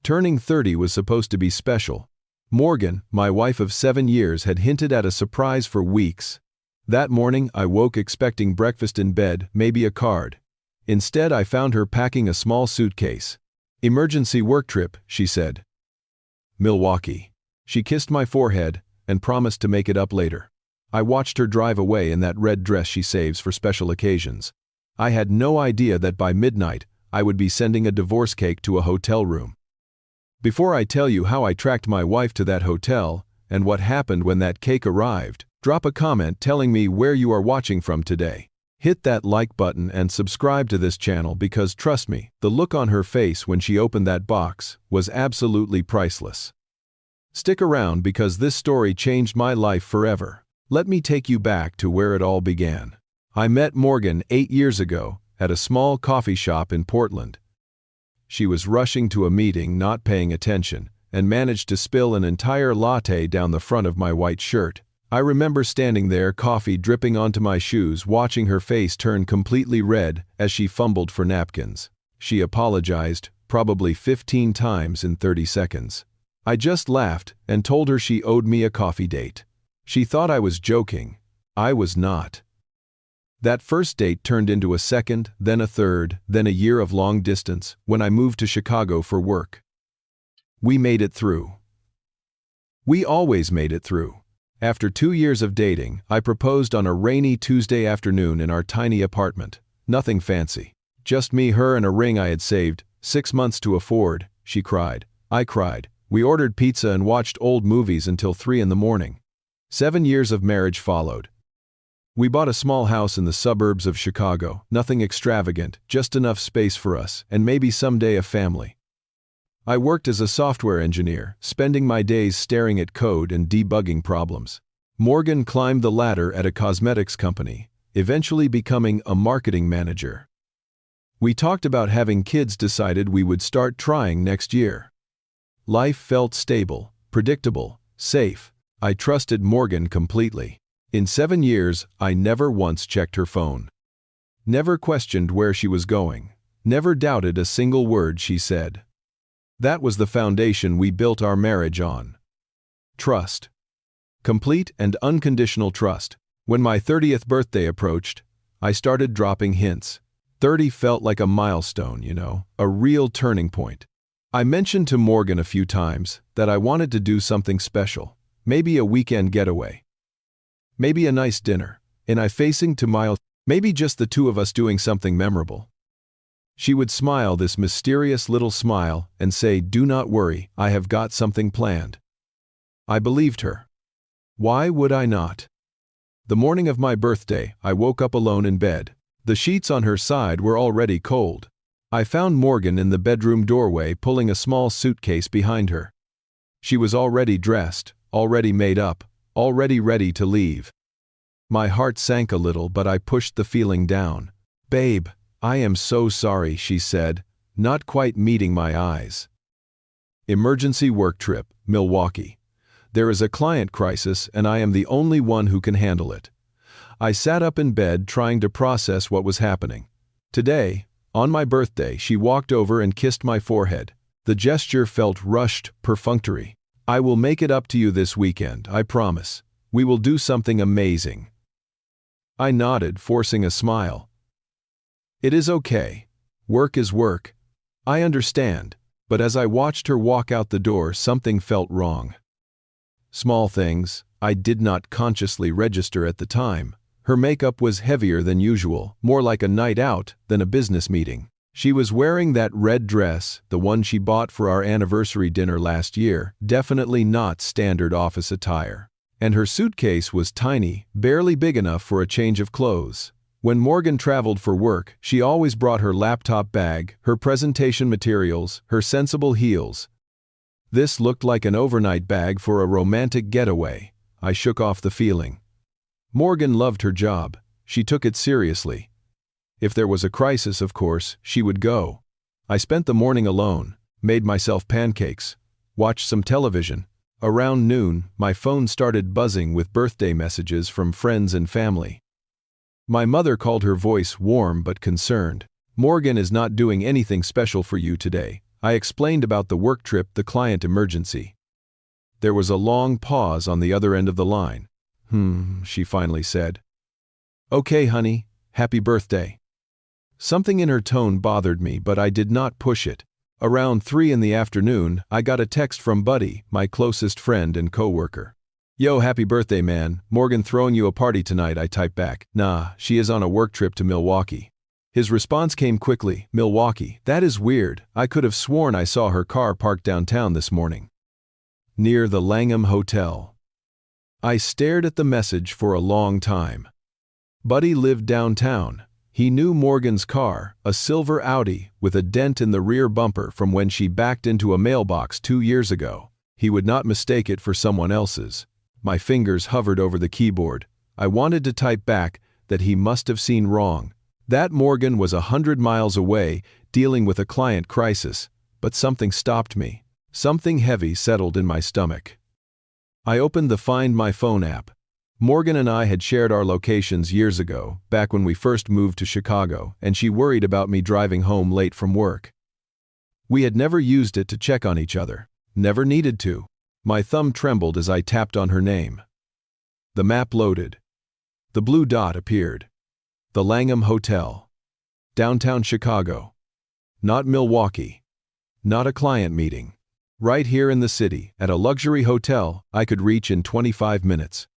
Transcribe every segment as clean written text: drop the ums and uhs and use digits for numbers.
Turning 30 was supposed to be special. Morgan, my wife of 7 years, had hinted at a surprise for weeks. That morning, I woke expecting breakfast in bed, maybe a card. Instead, I found her packing a small suitcase. "Emergency work trip," she said. Milwaukee. She kissed my forehead and promised to make it up later. I watched her drive away in that red dress she saves for special occasions. I had no idea that by midnight, I would be sending a divorce cake to a hotel room. Before I tell you how I tracked my wife to that hotel and what happened when that cake arrived, drop a comment telling me where you are watching from today. Hit that like button and subscribe to this channel because trust me, the look on her face when she opened that box was absolutely priceless. Stick around because this story changed my life forever. Let me take you back to where it all began. I met Morgan 8 years ago at a small coffee shop in Portland. She was rushing to a meeting, not paying attention, and managed to spill an entire latte down the front of my white shirt. I remember standing there, coffee dripping onto my shoes, watching her face turn completely red as she fumbled for napkins. She apologized, probably 15 times in 30 seconds. I just laughed and told her she owed me a coffee date. She thought I was joking. I was not. That first date turned into a second, then a third, then a year of long distance when I moved to Chicago for work. We made it through. We always made it through. After 2 years of dating, I proposed on a rainy Tuesday afternoon in our tiny apartment. Nothing fancy. Just me, her, and a ring I had saved 6 months to afford. She cried. I cried. We ordered pizza and watched old movies until 3 in the morning. 7 years of marriage followed. We bought a small house in the suburbs of Chicago, nothing extravagant, just enough space for us and maybe someday a family. I worked as a software engineer, spending my days staring at code and debugging problems. Morgan climbed the ladder at a cosmetics company, eventually becoming a marketing manager. We talked about having kids, decided we would start trying next year. Life felt stable, predictable, safe. I trusted Morgan completely. In 7 years, I never once checked her phone. Never questioned where she was going. Never doubted a single word she said. That was the foundation we built our marriage on. Trust. Complete and unconditional trust. When my 30th birthday approached, I started dropping hints. 30 felt like a milestone, a real turning point. I mentioned to Morgan a few times that I wanted to do something special. Maybe a weekend getaway. Maybe a nice dinner, and I facing to mile, maybe just the two of us doing something memorable. She would smile this mysterious little smile and say, "Do not worry, I have got something planned." I believed her. Why would I not? The morning of my birthday, I woke up alone in bed. The sheets on her side were already cold. I found Morgan in the bedroom doorway pulling a small suitcase behind her. She was already dressed, already made up, already ready to leave. My heart sank a little, but I pushed the feeling down. "Babe, I am so sorry," she said, not quite meeting my eyes. Emergency work trip, Milwaukee. There is a client crisis and I am the only one who can handle it. I sat up in bed trying to process what was happening. Today, on my birthday, she walked over and kissed my forehead. The gesture felt rushed, perfunctory. "I will make it up to you this weekend, I promise. We will do something amazing." I nodded, forcing a smile. "It is okay. Work is work. I understand." But as I watched her walk out the door, something felt wrong. Small things I did not consciously register at the time. Her makeup was heavier than usual, more like a night out than a business meeting. She was wearing that red dress, the one she bought for our anniversary dinner last year, definitely not standard office attire. And her suitcase was tiny, barely big enough for a change of clothes. When Morgan traveled for work, she always brought her laptop bag, her presentation materials, her sensible heels. This looked like an overnight bag for a romantic getaway. I shook off the feeling. Morgan loved her job. She took it seriously. If there was a crisis, of course, she would go. I spent the morning alone, made myself pancakes, watched some television. Around noon, my phone started buzzing with birthday messages from friends and family. My mother called, her voice warm but concerned. "Morgan is not doing anything special for you today. I explained about the work trip, the client emergency. There was a long pause on the other end of the line. She finally said. Okay, honey, happy birthday. Something in her tone bothered me, but I did not push it. Around 3 in the afternoon, I got a text from Buddy, my closest friend and coworker. Yo, happy birthday, man. Morgan throwing you a party tonight, I typed back. Nah, she is on a work trip to Milwaukee. His response came quickly. Milwaukee, that is weird. I could have sworn I saw her car parked downtown this morning. Near the Langham Hotel. I stared at the message for a long time. Buddy lived downtown. He knew Morgan's car, a silver Audi with a dent in the rear bumper from when she backed into a mailbox 2 years ago. He would not mistake it for someone else's. My fingers hovered over the keyboard. I wanted to type back that he must have seen wrong. That Morgan was 100 miles away, dealing with a client crisis, but something stopped me. Something heavy settled in my stomach. I opened the Find My Phone app. Morgan and I had shared our locations years ago, back when we first moved to Chicago, and she worried about me driving home late from work. We had never used it to check on each other. Never needed to. My thumb trembled as I tapped on her name. The map loaded. The blue dot appeared. The Langham Hotel. Downtown Chicago. Not Milwaukee. Not a client meeting. Right here in the city, at a luxury hotel I could reach in 25 minutes.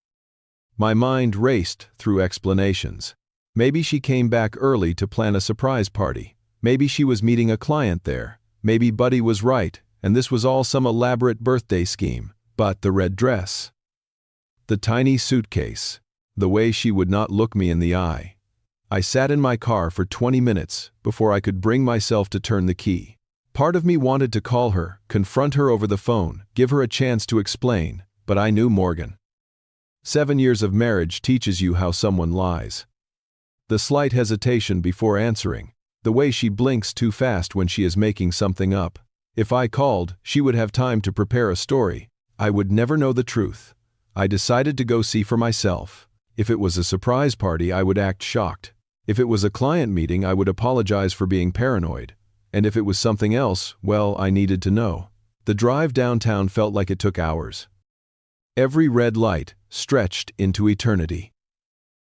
My mind raced through explanations. Maybe she came back early to plan a surprise party. Maybe she was meeting a client there. Maybe Buddy was right, and this was all some elaborate birthday scheme. But the red dress. The tiny suitcase. The way she would not look me in the eye. I sat in my car for 20 minutes before I could bring myself to turn the key. Part of me wanted to call her, confront her over the phone, give her a chance to explain, but I knew Morgan. 7 years of marriage teaches you how someone lies. The slight hesitation before answering, the way she blinks too fast when she is making something up. If I called, she would have time to prepare a story. I would never know the truth. I decided to go see for myself. If it was a surprise party, I would act shocked. If it was a client meeting, I would apologize for being paranoid. And if it was something else, well, I needed to know. The drive downtown felt like it took hours. Every red light stretched into eternity.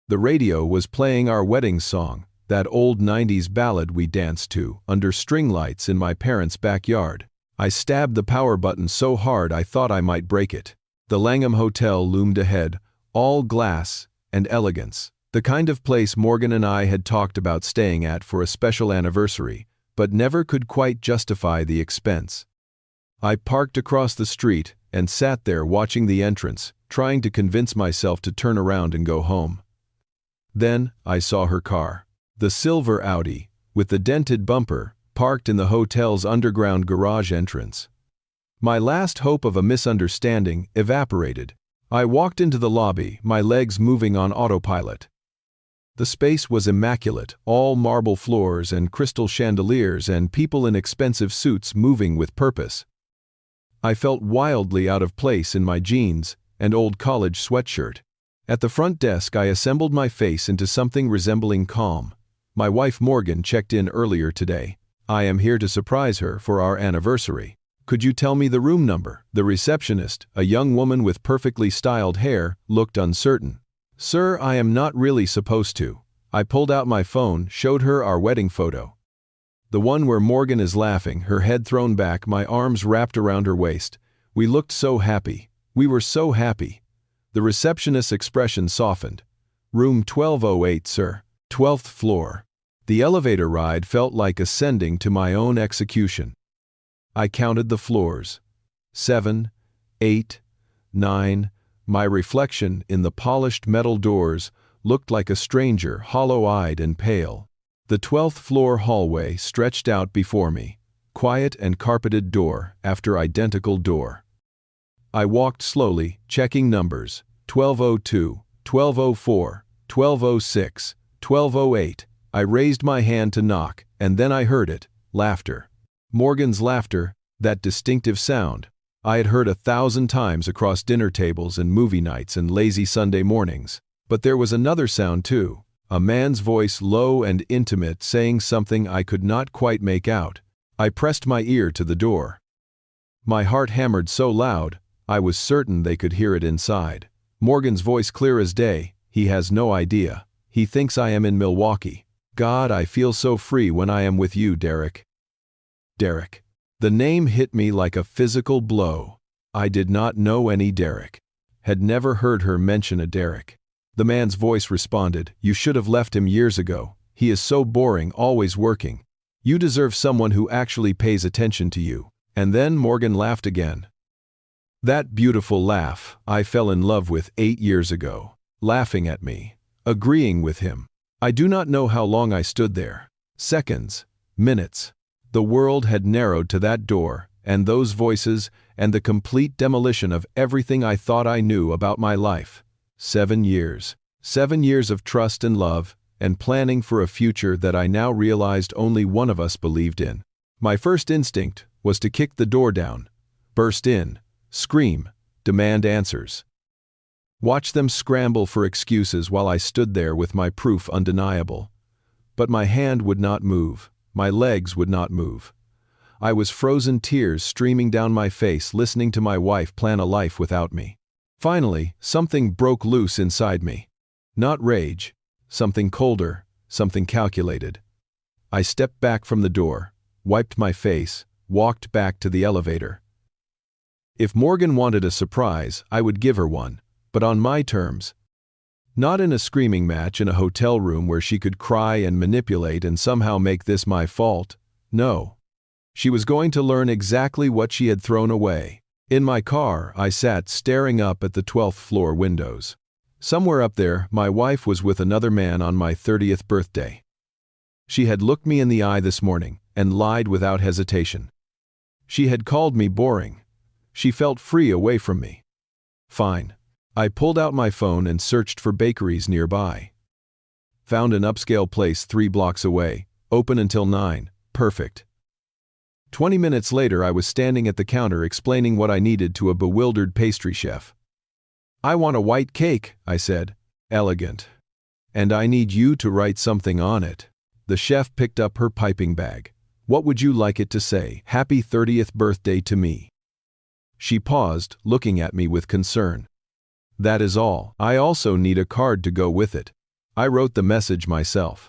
The radio was playing our wedding song, that old 90s ballad we danced to, under string lights in my parents' backyard. I stabbed the power button so hard I thought I might break it. The Langham Hotel loomed ahead, all glass and elegance. The kind of place Morgan and I had talked about staying at for a special anniversary, but never could quite justify the expense. I parked across the street and sat there watching the entrance, trying to convince myself to turn around and go home. Then I saw her car. The silver Audi, with the dented bumper, parked in the hotel's underground garage entrance. My last hope of a misunderstanding evaporated. I walked into the lobby, my legs moving on autopilot. The space was immaculate, all marble floors and crystal chandeliers and people in expensive suits moving with purpose. I felt wildly out of place in my jeans and old college sweatshirt. At the front desk, I assembled my face into something resembling calm. My wife Morgan checked in earlier today. I am here to surprise her for our anniversary. Could you tell me the room number? The receptionist, a young woman with perfectly styled hair, looked uncertain. Sir, I am not really supposed to. I pulled out my phone, showed her our wedding photo. The one where Morgan is laughing, her head thrown back, my arms wrapped around her waist. We looked so happy. We were so happy. The receptionist's expression softened. Room 1208, sir. 12th floor. The elevator ride felt like ascending to my own execution. I counted the floors. 7, 8, 9. My reflection in the polished metal doors looked like a stranger, hollow-eyed and pale. The 12th floor hallway stretched out before me, quiet and carpeted door after identical door. I walked slowly, checking numbers. 1202, 1204, 1206, 1208. I raised my hand to knock, and then I heard it, laughter. Morgan's laughter, that distinctive sound. I had heard 1,000 times across dinner tables and movie nights and lazy Sunday mornings. But there was another sound too, a man's voice, low and intimate, saying something I could not quite make out. I pressed my ear to the door. My heart hammered so loud, I was certain they could hear it inside. Morgan's voice clear as day. He has no idea. He thinks I am in Milwaukee. God, I feel so free when I am with you, Derek. Derek. The name hit me like a physical blow. I did not know any Derek. Had never heard her mention a Derek. The man's voice responded, "You should have left him years ago. He is so boring, always working. You deserve someone who actually pays attention to you." And then Morgan laughed again. That beautiful laugh I fell in love with 8 years ago. Laughing at me. Agreeing with him. I do not know how long I stood there. Seconds. Minutes. The world had narrowed to that door, and those voices, and the complete demolition of everything I thought I knew about my life. 7 years. 7 years of trust and love, and planning for a future that I now realized only one of us believed in. My first instinct was to kick the door down, burst in, scream, demand answers. Watch them scramble for excuses while I stood there with my proof undeniable. But my hand would not move, my legs would not move. I was frozen, tears streaming down my face, listening to my wife plan a life without me. Finally, something broke loose inside me. Not rage, something colder, something calculated. I stepped back from the door, wiped my face, walked back to the elevator. If Morgan wanted a surprise, I would give her one, but on my terms. Not in a screaming match in a hotel room where she could cry and manipulate and somehow make this my fault. No. She was going to learn exactly what she had thrown away. In my car, I sat staring up at the 12th floor windows. Somewhere up there, my wife was with another man on my 30th birthday. She had looked me in the eye this morning and lied without hesitation. She had called me boring. She felt free away from me. Fine. I pulled out my phone and searched for bakeries nearby. Found an upscale place 3 blocks away, open until 9, perfect. 20 minutes later I was standing at the counter explaining what I needed to a bewildered pastry chef. "I want a white cake," I said. "Elegant. And I need you to write something on it." The chef picked up her piping bag. "What would you like it to say? Happy 30th birthday to me." She paused, looking at me with concern. "That is all. I also need a card to go with it." I wrote the message myself.